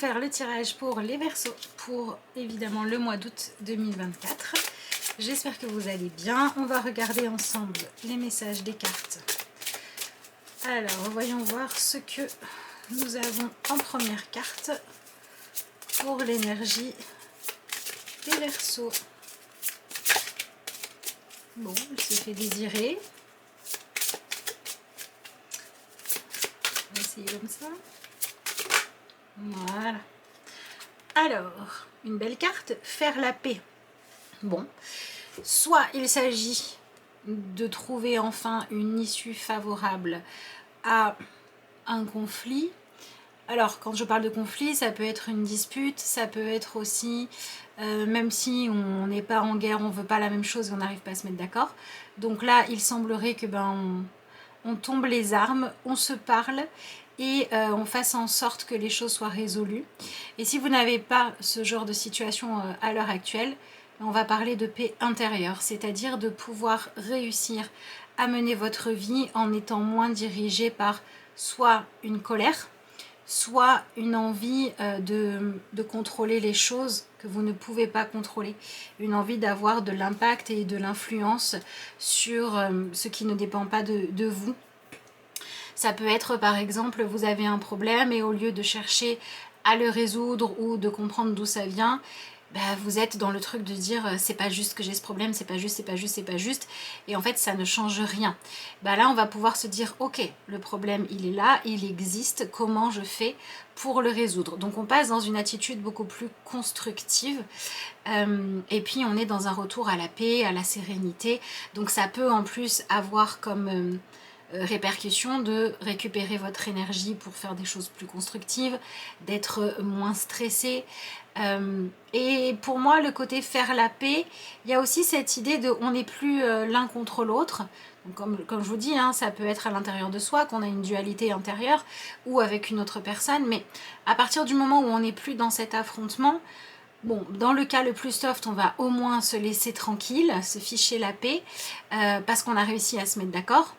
faire le tirage pour les Verseaux pour évidemment le mois d'août 2024. J'espère que vous allez bien. On va regarder ensemble les messages des cartes. Alors, voyons voir ce que nous avons en première carte pour l'énergie des Verseaux. Bon, il se fait désirer. On va essayer comme ça. Voilà. Alors, une belle carte, faire la paix. Bon, soit il s'agit de trouver enfin une issue favorable à un conflit. Alors, quand je parle de conflit, ça peut être une dispute, ça peut être aussi, même si on n'est pas en guerre, on ne veut pas la même chose et on n'arrive pas à se mettre d'accord. Donc là, il semblerait que on tombe les armes, on se parle et on fasse en sorte que les choses soient résolues. Et si vous n'avez pas ce genre de situation à l'heure actuelle, on va parler de paix intérieure, c'est-à-dire de pouvoir réussir à mener votre vie en étant moins dirigé par soit une colère, soit une envie de contrôler les choses que vous ne pouvez pas contrôler, une envie d'avoir de l'impact et de l'influence sur ce qui ne dépend pas de vous. Ça peut être par exemple, vous avez un problème et au lieu de chercher à le résoudre ou de comprendre d'où ça vient, vous êtes dans le truc de dire c'est pas juste que j'ai ce problème, c'est pas juste, c'est pas juste, c'est pas juste, et en fait ça ne change rien. Là on va pouvoir se dire ok, le problème il est là, il existe, comment je fais pour le résoudre. Donc on passe dans une attitude beaucoup plus constructive et puis on est dans un retour à la paix, à la sérénité. Donc ça peut en plus avoir comme répercussion de récupérer votre énergie pour faire des choses plus constructives, d'être moins stressé. Et pour moi, le côté faire la paix, il y a aussi cette idée de on n'est plus l'un contre l'autre. Comme je vous dis, ça peut être à l'intérieur de soi, qu'on a une dualité intérieure ou avec une autre personne, mais à partir du moment où on n'est plus dans cet affrontement, bon, dans le cas le plus soft, on va au moins se laisser tranquille, se ficher la paix, parce qu'on a réussi à se mettre d'accord.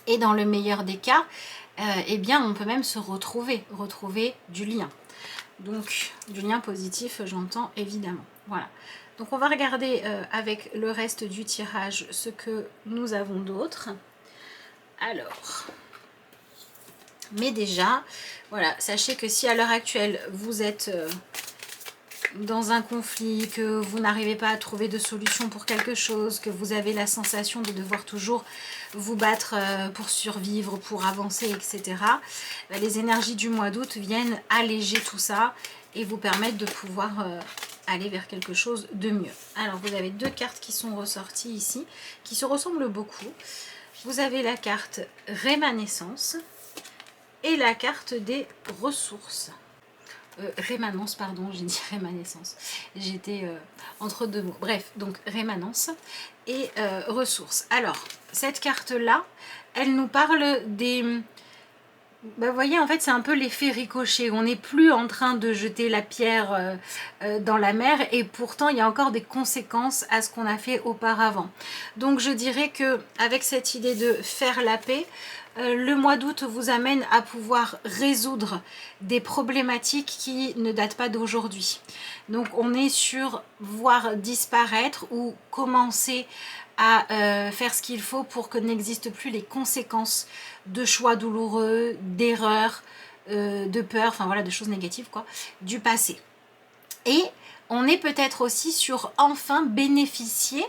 Et dans le meilleur des cas, on peut même se retrouver du lien. Donc, du lien positif, j'entends évidemment. Voilà. Donc, on va regarder avec le reste du tirage ce que nous avons d'autre. Alors, mais déjà, voilà, sachez que si à l'heure actuelle, vous êtes dans un conflit, que vous n'arrivez pas à trouver de solution pour quelque chose, que vous avez la sensation de devoir toujours vous battre pour survivre, pour avancer, etc. Les énergies du mois d'août viennent alléger tout ça et vous permettre de pouvoir aller vers quelque chose de mieux. Alors vous avez deux cartes qui sont ressorties ici, qui se ressemblent beaucoup. Vous avez la carte Rémanescence et la carte des ressources. Rémanence, pardon, j'ai dit rémanescence. J'étais entre deux mots. Bref, donc rémanence et ressources. Alors, cette carte-là, elle nous parle des... vous voyez, en fait, c'est un peu l'effet ricochet. On n'est plus en train de jeter la pierre dans la mer et pourtant, il y a encore des conséquences à ce qu'on a fait auparavant. Donc, je dirais que avec cette idée de faire la paix, le mois d'août vous amène à pouvoir résoudre des problématiques qui ne datent pas d'aujourd'hui. Donc, on est sur voir disparaître ou commencer à faire ce qu'il faut pour que n'existent plus les conséquences de choix douloureux, d'erreurs, de peur, enfin voilà, de choses négatives quoi, du passé. Et on est peut-être aussi sur enfin bénéficier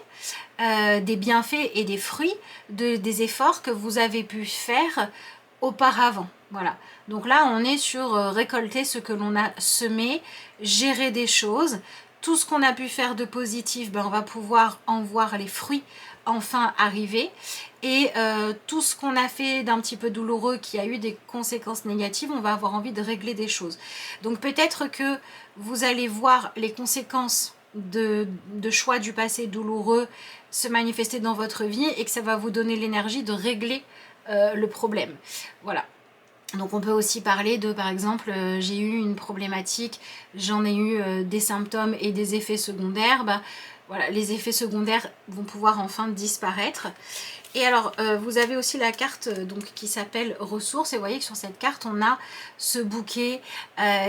des bienfaits et des fruits des efforts que vous avez pu faire auparavant. Voilà. Donc là, on est sur récolter ce que l'on a semé, gérer des choses. Tout ce qu'on a pu faire de positif, on va pouvoir en voir les fruits enfin arriver. Et tout ce qu'on a fait d'un petit peu douloureux, qui a eu des conséquences négatives, on va avoir envie de régler des choses. Donc peut-être que vous allez voir les conséquences de choix du passé douloureux se manifester dans votre vie et que ça va vous donner l'énergie de régler le problème. Voilà. Donc on peut aussi parler de, par exemple, j'ai eu une problématique, j'en ai eu des symptômes et des effets secondaires. Voilà, les effets secondaires vont pouvoir enfin disparaître. Et alors, vous avez aussi la carte donc, qui s'appelle ressources. Et vous voyez que sur cette carte, on a ce bouquet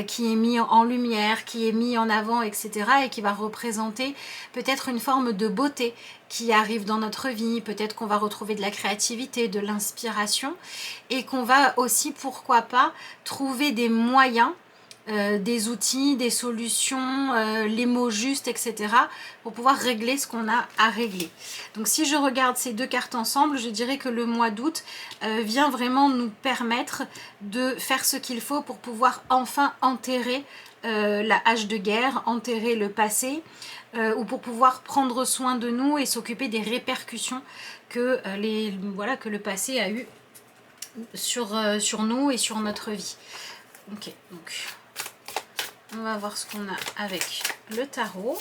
qui est mis en lumière, qui est mis en avant, etc. Et qui va représenter peut-être une forme de beauté qui arrive dans notre vie. Peut-être qu'on va retrouver de la créativité, de l'inspiration. Et qu'on va aussi, pourquoi pas, trouver des moyens, des outils, des solutions, les mots justes, etc. pour pouvoir régler ce qu'on a à régler. Donc si je regarde ces deux cartes ensemble, je dirais que le mois d'août vient vraiment nous permettre de faire ce qu'il faut pour pouvoir enfin enterrer la hache de guerre, enterrer le passé, ou pour pouvoir prendre soin de nous et s'occuper des répercussions que, que le passé a eu sur nous et sur notre vie. Ok, donc on va voir ce qu'on a avec le tarot.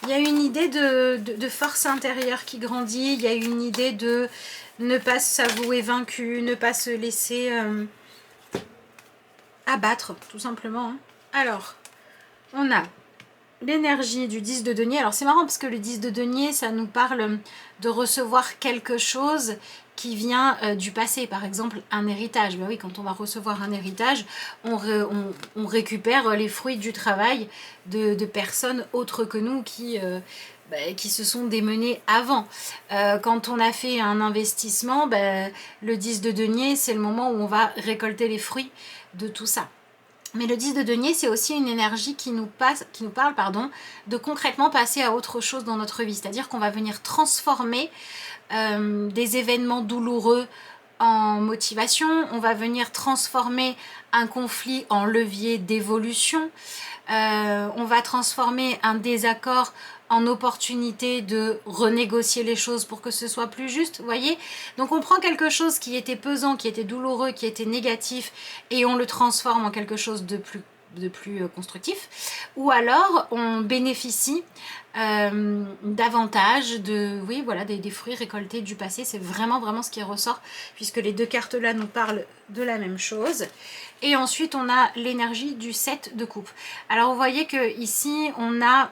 Il y a une idée de force intérieure qui grandit. Il y a une idée de ne pas s'avouer vaincu, ne pas se laisser abattre, tout simplement. Alors, on a l'énergie du 10 de denier. Alors, c'est marrant parce que le 10 de denier, ça nous parle de recevoir quelque chose qui vient du passé, par exemple un héritage. Ben oui, quand on va recevoir un héritage, on récupère les fruits du travail de personnes autres que nous qui se sont démenées avant. Quand on a fait un investissement, le 10 de denier, c'est le moment où on va récolter les fruits de tout ça. Mais le 10 de denier, c'est aussi une énergie qui nous parle de concrètement passer à autre chose dans notre vie. C'est-à-dire qu'on va venir transformer des événements douloureux en motivation. On va venir transformer un conflit en levier d'évolution. On va transformer un désaccord en opportunité de renégocier les choses pour que ce soit plus juste, vous voyez. Donc on prend quelque chose qui était pesant, qui était douloureux, qui était négatif, et on le transforme en quelque chose de plus constructif, ou alors on bénéficie davantage des fruits récoltés du passé. C'est vraiment ce qui ressort, puisque les deux cartes là nous parlent de la même chose. Et ensuite on a l'énergie du 7 de coupe. Alors vous voyez que ici on a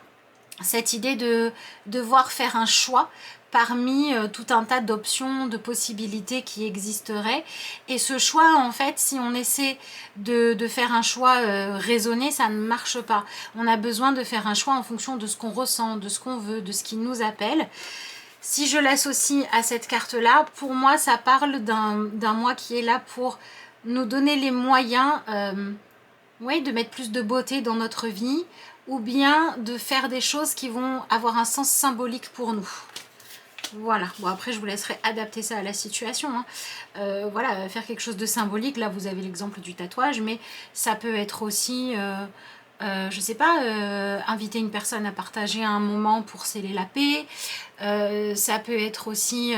cette idée de devoir faire un choix parmi tout un tas d'options, de possibilités qui existeraient. Et ce choix, en fait, si on essaie de faire un choix raisonné, ça ne marche pas. On a besoin de faire un choix en fonction de ce qu'on ressent, de ce qu'on veut, de ce qui nous appelle. Si je l'associe à cette carte-là, pour moi, ça parle d'un moi qui est là pour nous donner les moyens de mettre plus de beauté dans notre vie, ou bien de faire des choses qui vont avoir un sens symbolique pour nous. Voilà, bon après je vous laisserai adapter ça à la situation, hein. Faire quelque chose de symbolique, là vous avez l'exemple du tatouage, mais ça peut être aussi, je sais pas, inviter une personne à partager un moment pour sceller la paix, ça peut être aussi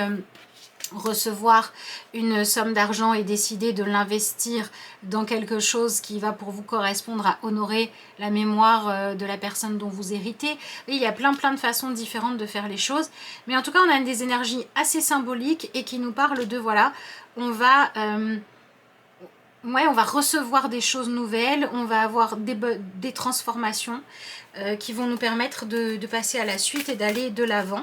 recevoir une somme d'argent et décider de l'investir dans quelque chose qui va pour vous correspondre à honorer la mémoire de la personne dont vous héritez. Et il y a plein de façons différentes de faire les choses, mais en tout cas on a des énergies assez symboliques et qui nous parlent de on va recevoir des choses nouvelles, on va avoir des transformations qui vont nous permettre de passer à la suite et d'aller de l'avant.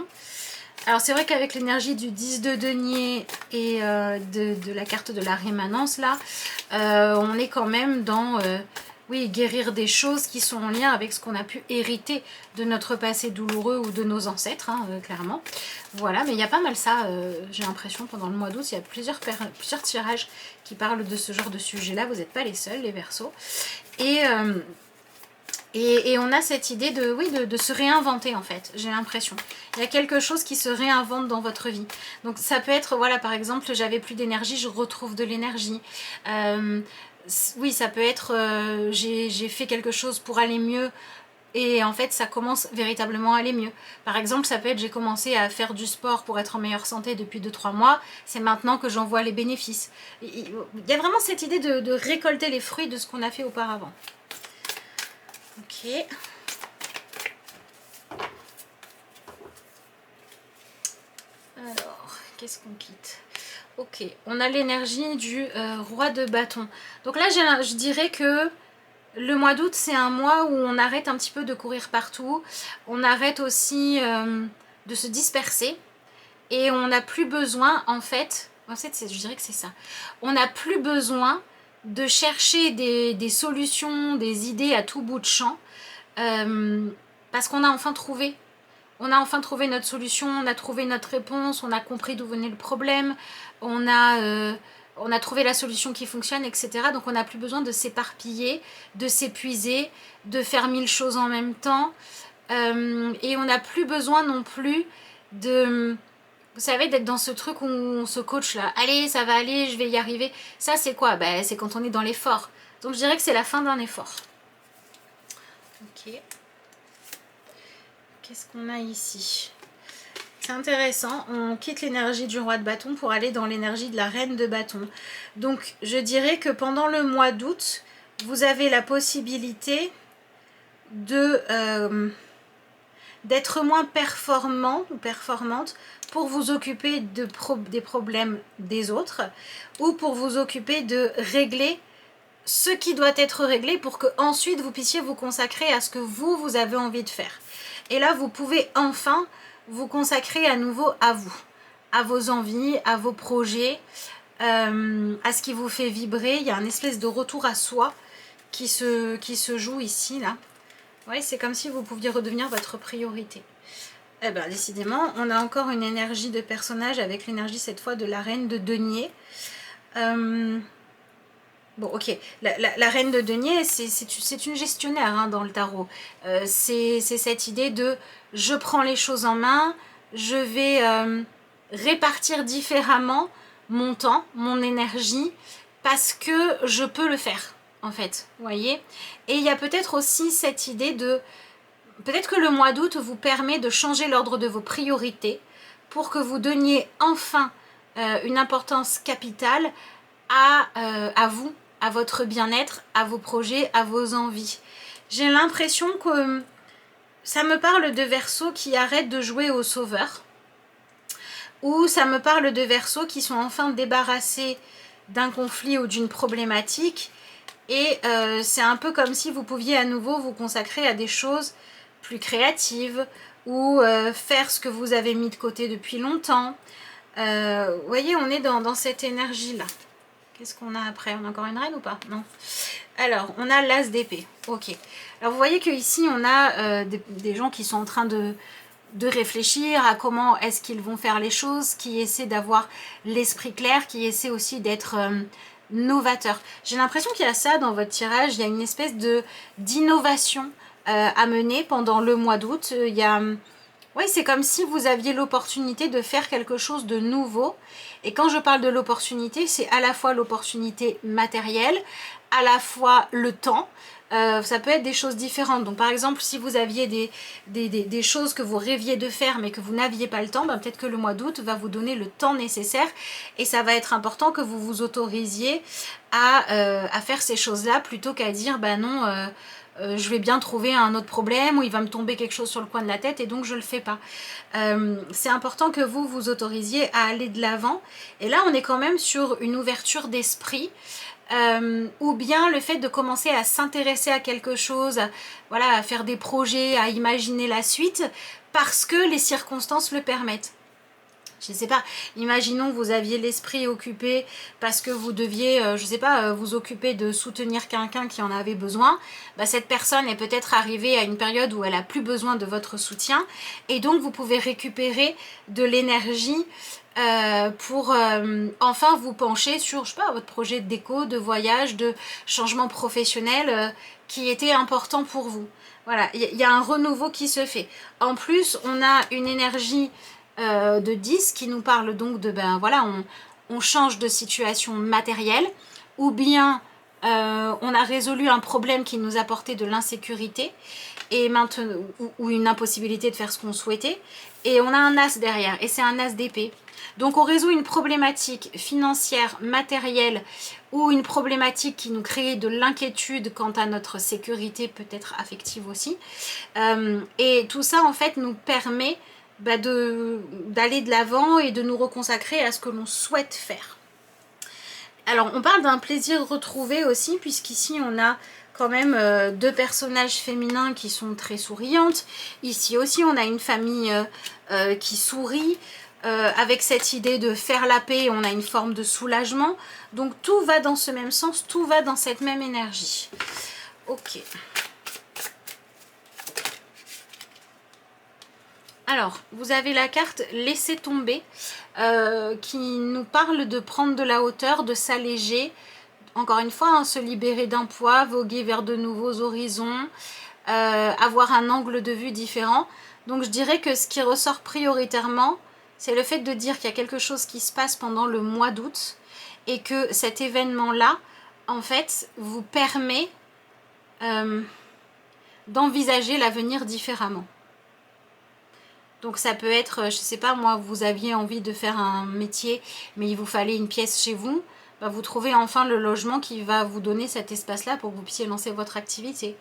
Alors c'est vrai qu'avec l'énergie du 10 de denier et de la carte de la rémanence là, on est quand même dans guérir des choses qui sont en lien avec ce qu'on a pu hériter de notre passé douloureux ou de nos ancêtres, clairement. Voilà, mais il y a pas mal ça, j'ai l'impression, pendant le mois d'août, il y a plusieurs tirages qui parlent de ce genre de sujet là. Vous n'êtes pas les seuls, les Verseaux. Et on a cette idée de se réinventer, en fait, j'ai l'impression. Il y a quelque chose qui se réinvente dans votre vie. Donc ça peut être, par exemple, j'avais plus d'énergie, je retrouve de l'énergie. Ça peut être, j'ai fait quelque chose pour aller mieux, et en fait ça commence véritablement à aller mieux. Par exemple, ça peut être, j'ai commencé à faire du sport pour être en meilleure santé depuis 2-3 mois, c'est maintenant que j'en vois les bénéfices. Il y a vraiment cette idée de récolter les fruits de ce qu'on a fait auparavant. Ok. Alors, qu'est-ce qu'on quitte? Ok, on a l'énergie du roi de bâton. Donc là, je dirais que Le mois d'août, c'est un mois où on arrête un petit peu de courir partout, on arrête aussi de se disperser et on n'a plus besoin, en fait je dirais que c'est ça, on n'a plus besoin de chercher des solutions, des idées à tout bout de champ, parce qu'on a enfin trouvé. On a enfin trouvé notre solution, on a trouvé notre réponse, on a compris d'où venait le problème, on a trouvé la solution qui fonctionne, etc. Donc on n'a plus besoin de s'éparpiller, de s'épuiser, de faire 1000 choses en même temps. Et on n'a plus besoin non plus de... Vous savez, d'être dans ce truc où on se coach là. Allez, ça va aller, je vais y arriver. Ça, c'est quoi? C'est quand on est dans l'effort. Donc je dirais que c'est la fin d'un effort. Ok. Qu'est-ce qu'on a ici? C'est intéressant, on quitte l'énergie du roi de bâton pour aller dans l'énergie de la reine de bâton. Donc je dirais que pendant le mois d'août, vous avez la possibilité d'être moins performant ou performante pour vous occuper des problèmes des autres ou pour vous occuper de régler ce qui doit être réglé pour que ensuite vous puissiez vous consacrer à ce que vous avez envie de faire. Et là, vous pouvez enfin vous consacrer à nouveau à vous, à vos envies, à vos projets, à ce qui vous fait vibrer. Il y a un espèce de retour à soi qui se joue ici, là. Ouais, c'est comme si vous pouviez redevenir votre priorité. Eh bien, décidément, on a encore une énergie de personnage avec l'énergie cette fois de la reine de denier. Bon, ok, la reine de denier, c'est une gestionnaire hein, dans le tarot. C'est cette idée de je prends les choses en main, je vais répartir différemment mon temps, mon énergie, parce que je peux le faire, en fait, vous voyez. Et il y a peut-être aussi cette idée de... Peut-être que le mois d'août vous permet de changer l'ordre de vos priorités pour que vous donniez enfin une importance capitale à vous, à votre bien-être, à vos projets, à vos envies. J'ai l'impression que ça me parle de Verseaux qui arrêtent de jouer au sauveur, ou ça me parle de Verseaux qui sont enfin débarrassés d'un conflit ou d'une problématique, et c'est un peu comme si vous pouviez à nouveau vous consacrer à des choses plus créatives, ou faire ce que vous avez mis de côté depuis longtemps. Vous voyez, on est dans cette énergie-là. Qu'est-ce qu'on a après? On a encore une reine ou pas? Non. Alors, on a l'as d'épée. Ok. Alors, vous voyez qu'ici, on a des gens qui sont en train de réfléchir à comment est-ce qu'ils vont faire les choses, qui essaient d'avoir l'esprit clair, qui essaient aussi d'être novateurs. J'ai l'impression qu'il y a ça dans votre tirage. Il y a une espèce d'innovation à mener pendant le mois d'août. Il y a... Oui, c'est comme si vous aviez l'opportunité de faire quelque chose de nouveau. Et quand je parle de l'opportunité, c'est à la fois l'opportunité matérielle, à la fois le temps. Ça peut être des choses différentes. Donc par exemple, si vous aviez des choses que vous rêviez de faire mais que vous n'aviez pas le temps, ben, peut-être que le mois d'août va vous donner le temps nécessaire. Et ça va être important que vous vous autorisiez à faire ces choses-là plutôt qu'à dire, ben non... je vais bien trouver un autre problème ou il va me tomber quelque chose sur le coin de la tête et donc je le fais pas. C'est important que vous vous autorisiez à aller de l'avant. Et là, on est quand même sur une ouverture d'esprit. Ou bien le fait de commencer à s'intéresser à quelque chose, voilà, à faire des projets, à imaginer la suite, parce que les circonstances le permettent. Je ne sais pas, imaginons que vous aviez l'esprit occupé parce que vous deviez, je ne sais pas, vous occuper de soutenir quelqu'un qui en avait besoin. Bah, cette personne est peut-être arrivée à une période où elle n'a plus besoin de votre soutien. Et donc, vous pouvez récupérer de l'énergie pour enfin vous pencher sur, je sais pas, votre projet de déco, de voyage, de changement professionnel qui était important pour vous. Voilà, il y a un renouveau qui se fait. En plus, on a une énergie de 10 qui nous parle donc de, ben voilà, on change de situation matérielle, ou bien on a résolu un problème qui nous apportait de l'insécurité et maintenant, ou une impossibilité de faire ce qu'on souhaitait, et on a un as derrière, et c'est un as d'épée. Donc on résout une problématique financière, matérielle, ou une problématique qui nous crée de l'inquiétude quant à notre sécurité, peut-être affective aussi. Et tout ça en fait nous permet d'aller de l'avant et de nous reconsacrer à ce que l'on souhaite faire. Alors on parle d'un plaisir retrouvé aussi, puisqu'ici on a quand même deux personnages féminins qui sont très souriantes. Ici aussi, on a une famille qui sourit. Avec cette idée de faire la paix, on a une forme de soulagement. Donc tout va dans ce même sens, tout va dans cette même énergie. Ok. Alors, vous avez la carte Laisser tomber, qui nous parle de prendre de la hauteur, de s'alléger. Encore une fois, hein, se libérer d'un poids, voguer vers de nouveaux horizons, avoir un angle de vue différent. Donc je dirais que ce qui ressort prioritairement, c'est le fait de dire qu'il y a quelque chose qui se passe pendant le mois d'août et que cet événement-là, en fait, vous permet d'envisager l'avenir différemment. Donc ça peut être, je sais pas moi, vous aviez envie de faire un métier, mais il vous fallait une pièce chez vous. Bah, vous trouvez enfin le logement qui va vous donner cet espace-là pour que vous puissiez lancer votre activité.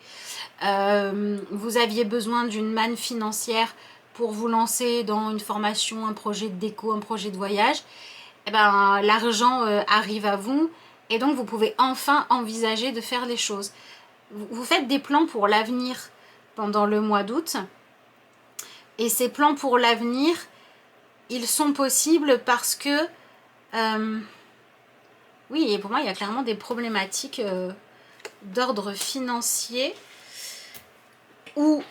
Vous aviez besoin d'une manne financière pour vous lancer dans une formation, un projet de déco, un projet de voyage. Et ben, l'argent arrive à vous et donc vous pouvez enfin envisager de faire les choses. Vous faites des plans pour l'avenir pendant le mois d'août. Et ces plans pour l'avenir, ils sont possibles parce que... oui, et pour moi, il y a clairement des problématiques d'ordre financier. Ou...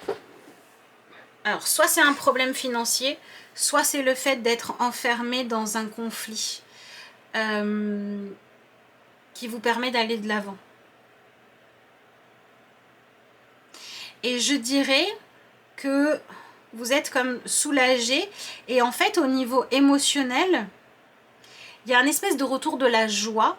Alors, soit c'est un problème financier, soit c'est le fait d'être enfermé dans un conflit qui vous permet d'aller de l'avant. Et je dirais que vous êtes comme soulagé. Et en fait, au niveau émotionnel, il y a un espèce de retour de la joie,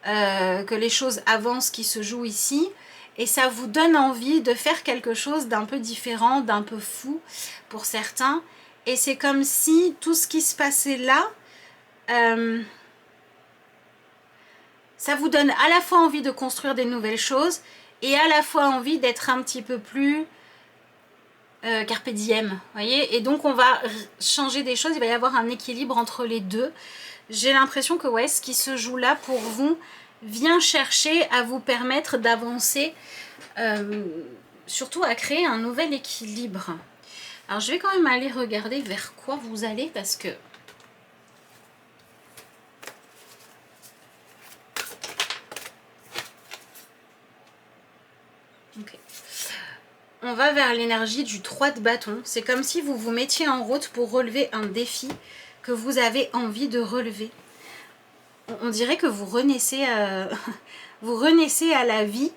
que les choses avancent, qui se jouent ici. Et ça vous donne envie de faire quelque chose d'un peu différent, d'un peu fou pour certains. Et c'est comme si tout ce qui se passait là, ça vous donne à la fois envie de construire des nouvelles choses et à la fois envie d'être un petit peu plus carpe diem, voyez. Et donc on va changer des choses, il va y avoir un équilibre entre les deux. J'ai l'impression que ouais, ce qui se joue là pour vous vient chercher à vous permettre d'avancer, surtout à créer un nouvel équilibre. Alors je vais quand même aller regarder vers quoi vous allez parce que okay. On va vers l'énergie du 3 de bâton. C'est comme si vous vous mettiez en route pour relever un défi que vous avez envie de relever. On dirait que vous renaissez, vous renaissez à la vie.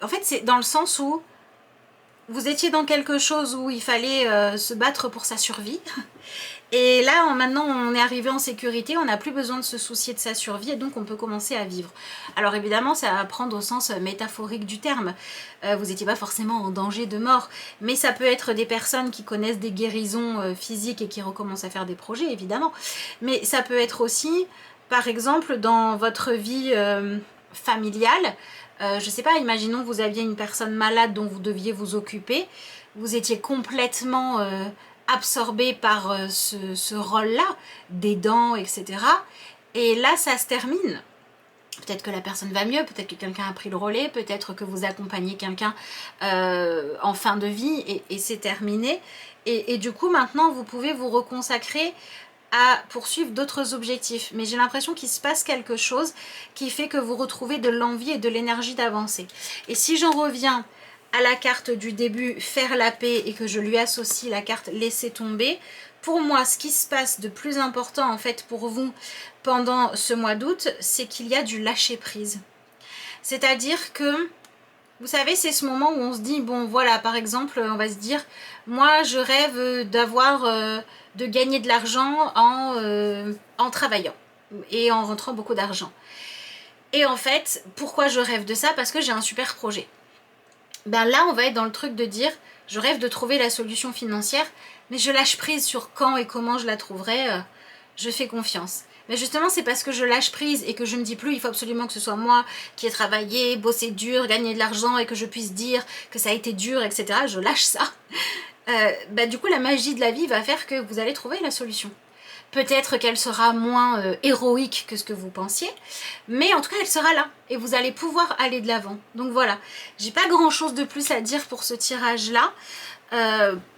En fait, c'est dans le sens où vous étiez dans quelque chose où il fallait se battre pour sa survie. Et là, maintenant, on est arrivé en sécurité, on n'a plus besoin de se soucier de sa survie et donc on peut commencer à vivre. Alors évidemment, ça va prendre au sens métaphorique du terme. Vous n'étiez pas forcément en danger de mort, mais ça peut être des personnes qui connaissent des guérisons physiques et qui recommencent à faire des projets, évidemment. Mais ça peut être aussi, par exemple, dans votre vie familiale, je sais pas, imaginons que vous aviez une personne malade dont vous deviez vous occuper, vous étiez complètement... absorbé par ce rôle-là, d'aidant, etc. Et là, ça se termine. Peut-être que la personne va mieux, peut-être que quelqu'un a pris le relais, peut-être que vous accompagnez quelqu'un en fin de vie et c'est terminé. Et du coup, maintenant, vous pouvez vous reconsacrer à poursuivre d'autres objectifs. Mais j'ai l'impression qu'il se passe quelque chose qui fait que vous retrouvez de l'envie et de l'énergie d'avancer. Et si j'en reviens à la carte du début, faire la paix, et que je lui associe la carte laisser tomber, pour moi, ce qui se passe de plus important en fait pour vous pendant ce mois d'août, c'est qu'il y a du lâcher prise. C'est-à-dire que, vous savez, c'est ce moment où on se dit, bon voilà, par exemple, on va se dire, moi je rêve d'avoir, de gagner de l'argent en travaillant et en rentrant beaucoup d'argent. Et en fait, pourquoi je rêve de ça? Parce que j'ai un super projet. Ben là, on va être dans le truc de dire, je rêve de trouver la solution financière, mais je lâche prise sur quand et comment je la trouverai, je fais confiance. Mais justement, c'est parce que je lâche prise et que je me dis plus, il faut absolument que ce soit moi qui ai travaillé, bossé dur, gagné de l'argent et que je puisse dire que ça a été dur, etc. Je lâche ça. Du coup, la magie de la vie va faire que vous allez trouver la solution. Peut-être qu'elle sera moins héroïque que ce que vous pensiez, mais en tout cas elle sera là et vous allez pouvoir aller de l'avant. Donc voilà, j'ai pas grand chose de plus à dire pour ce tirage là.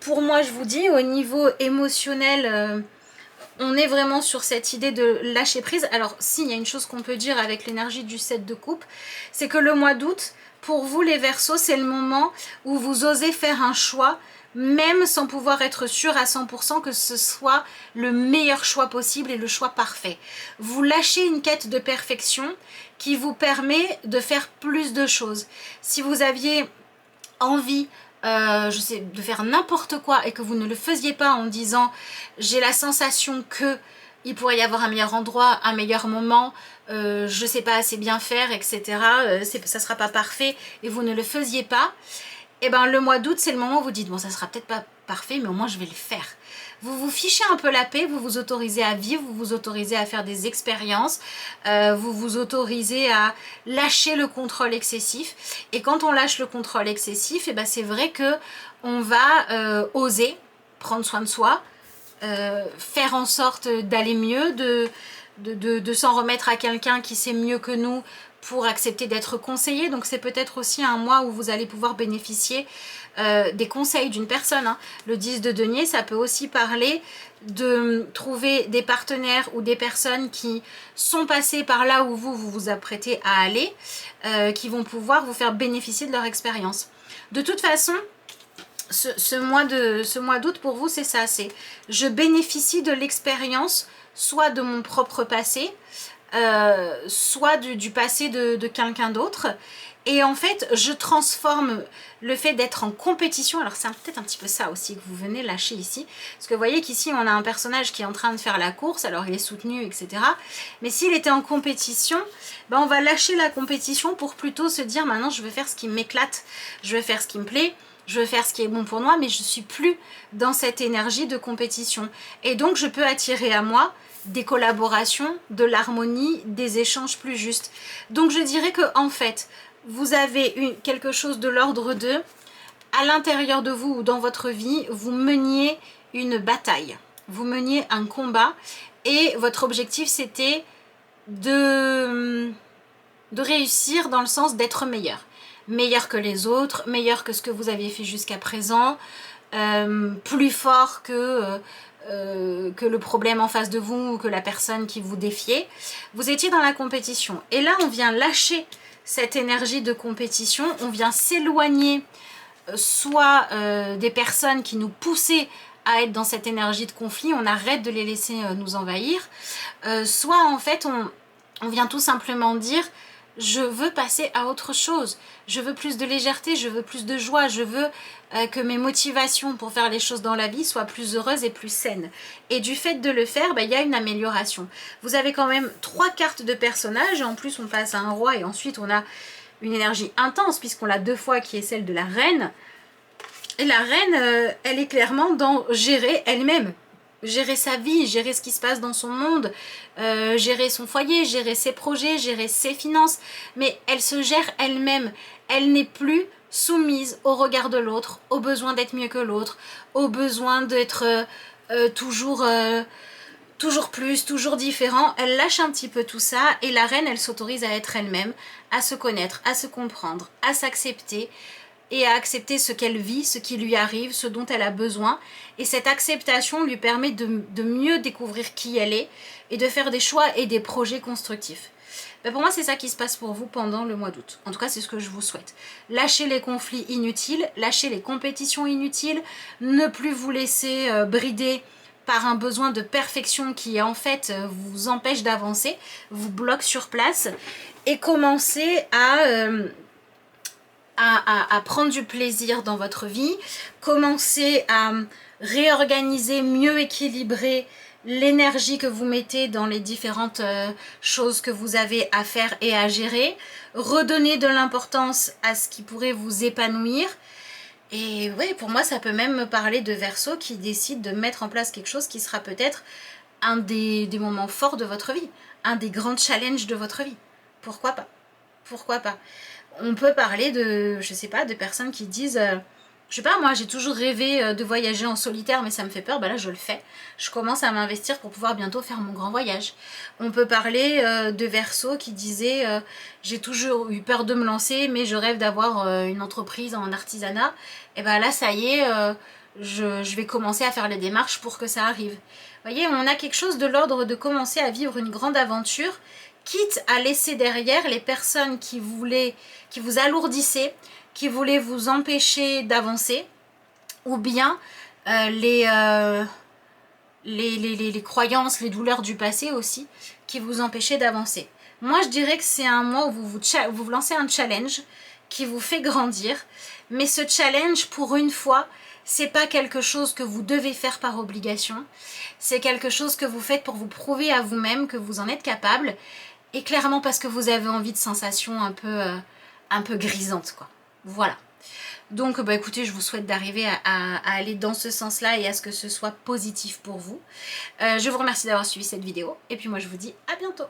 Pour moi, je vous dis, au niveau émotionnel, on est vraiment sur cette idée de lâcher prise. Alors si, il y a une chose qu'on peut dire avec l'énergie du 7 de coupe, c'est que le mois d'août, pour vous les Verseaux, c'est le moment où vous osez faire un choix, même sans pouvoir être sûr à 100% que ce soit le meilleur choix possible et le choix parfait. Vous lâchez une quête de perfection qui vous permet de faire plus de choses. Si vous aviez envie je sais, de faire n'importe quoi et que vous ne le faisiez pas en disant j'ai la sensation que il pourrait y avoir un meilleur endroit, un meilleur moment, je sais pas assez bien faire, etc. Ça sera pas parfait et vous ne le faisiez pas, et ben le mois d'août c'est le moment où vous dites bon ça sera peut-être pas parfait mais au moins je vais le faire. Vous vous fichez un peu la paix, vous vous autorisez à vivre, vous vous autorisez à faire des expériences, vous vous autorisez à lâcher le contrôle excessif. Et quand on lâche le contrôle excessif, et ben c'est vrai que on va oser prendre soin de soi, faire en sorte d'aller mieux, de s'en remettre à quelqu'un qui sait mieux que nous pour accepter d'être conseillé. Donc c'est peut-être aussi un mois où vous allez pouvoir bénéficier des conseils d'une personne. Hein. Le 10 de denier, ça peut aussi parler de trouver des partenaires ou des personnes qui sont passées par là où vous vous apprêtez à aller, qui vont pouvoir vous faire bénéficier de leur expérience. De toute façon, ce mois d'août pour vous c'est ça, c'est je bénéficie de l'expérience soit de mon propre passé, soit du passé de quelqu'un d'autre, et en fait je transforme le fait d'être en compétition. Alors c'est peut-être un petit peu ça aussi que vous venez lâcher ici, parce que vous voyez qu'ici on a un personnage qui est en train de faire la course, alors il est soutenu etc, mais s'il était en compétition, ben on va lâcher la compétition pour plutôt se dire maintenant je vais faire ce qui m'éclate, je vais faire ce qui me plaît, je veux faire ce qui est bon pour moi, mais je ne suis plus dans cette énergie de compétition. Et donc, je peux attirer à moi des collaborations, de l'harmonie, des échanges plus justes. Donc, je dirais que en fait, vous avez quelque chose de l'ordre de, à l'intérieur de vous ou dans votre vie, vous meniez une bataille, vous meniez un combat, et votre objectif, c'était de réussir dans le sens d'être meilleur. Meilleur que les autres, meilleur que ce que vous aviez fait jusqu'à présent, plus fort que le problème en face de vous ou que la personne qui vous défiait. Vous étiez dans la compétition. Et là, on vient lâcher cette énergie de compétition, on vient s'éloigner soit des personnes qui nous poussaient à être dans cette énergie de conflit, on arrête de les laisser nous envahir, soit en fait on vient tout simplement dire je veux passer à autre chose, je veux plus de légèreté, je veux plus de joie, je veux que mes motivations pour faire les choses dans la vie soient plus heureuses et plus saines. Et du fait de le faire, il y a une amélioration. Vous avez quand même 3 cartes de personnages, en plus on passe à un roi et ensuite on a une énergie intense puisqu'on l'a 2 fois qui est celle de la reine. Et la reine, elle est clairement dans gérer elle-même. Gérer sa vie, gérer ce qui se passe dans son monde, gérer son foyer, gérer ses projets, gérer ses finances. Mais elle se gère elle-même. Elle n'est plus soumise au regard de l'autre, au besoin d'être mieux que l'autre, au besoin d'être toujours plus, toujours différent. Elle lâche un petit peu tout ça et la reine, elle s'autorise à être elle-même, à se connaître, à se comprendre, à s'accepter, et à accepter ce qu'elle vit, ce qui lui arrive, ce dont elle a besoin. Et cette acceptation lui permet de mieux découvrir qui elle est et de faire des choix et des projets constructifs. Pour moi, c'est ça qui se passe pour vous pendant le mois d'août. En tout cas, c'est ce que je vous souhaite. Lâchez les conflits inutiles, lâchez les compétitions inutiles, ne plus vous laisser brider par un besoin de perfection qui en fait vous empêche d'avancer, vous bloque sur place, et commencez à prendre du plaisir dans votre vie, commencez à réorganiser, mieux équilibrer l'énergie que vous mettez dans les différentes choses que vous avez à faire et à gérer, redonner de l'importance à ce qui pourrait vous épanouir. Et ouais, pour moi ça peut même me parler de Verseau qui décide de mettre en place quelque chose qui sera peut-être un des moments forts de votre vie, un des grands challenges de votre vie. Pourquoi pas? Pourquoi pas? On peut parler de, je sais pas, de personnes qui disent Je sais pas, moi j'ai toujours rêvé de voyager en solitaire, mais ça me fait peur, bah là je le fais. Je commence à m'investir pour pouvoir bientôt faire mon grand voyage. On peut parler de Verseau qui disait j'ai toujours eu peur de me lancer, mais je rêve d'avoir une entreprise en artisanat. Et bah là ça y est, je vais commencer à faire les démarches pour que ça arrive. Vous voyez, on a quelque chose de l'ordre de commencer à vivre une grande aventure, quitte à laisser derrière les personnes qui vous alourdissaient, qui voulaient vous empêcher d'avancer, ou bien les croyances, les douleurs du passé aussi, qui vous empêchaient d'avancer. Moi, je dirais que c'est un mois où vous lancez un challenge qui vous fait grandir, mais ce challenge, pour une fois, c'est pas quelque chose que vous devez faire par obligation, c'est quelque chose que vous faites pour vous prouver à vous-même que vous en êtes capable, et clairement parce que vous avez envie de sensations un peu grisantes, quoi. Voilà. Donc bah écoutez, je vous souhaite d'arriver à aller dans ce sens-là et à ce que ce soit positif pour vous. Je vous remercie d'avoir suivi cette vidéo, et puis moi je vous dis à bientôt.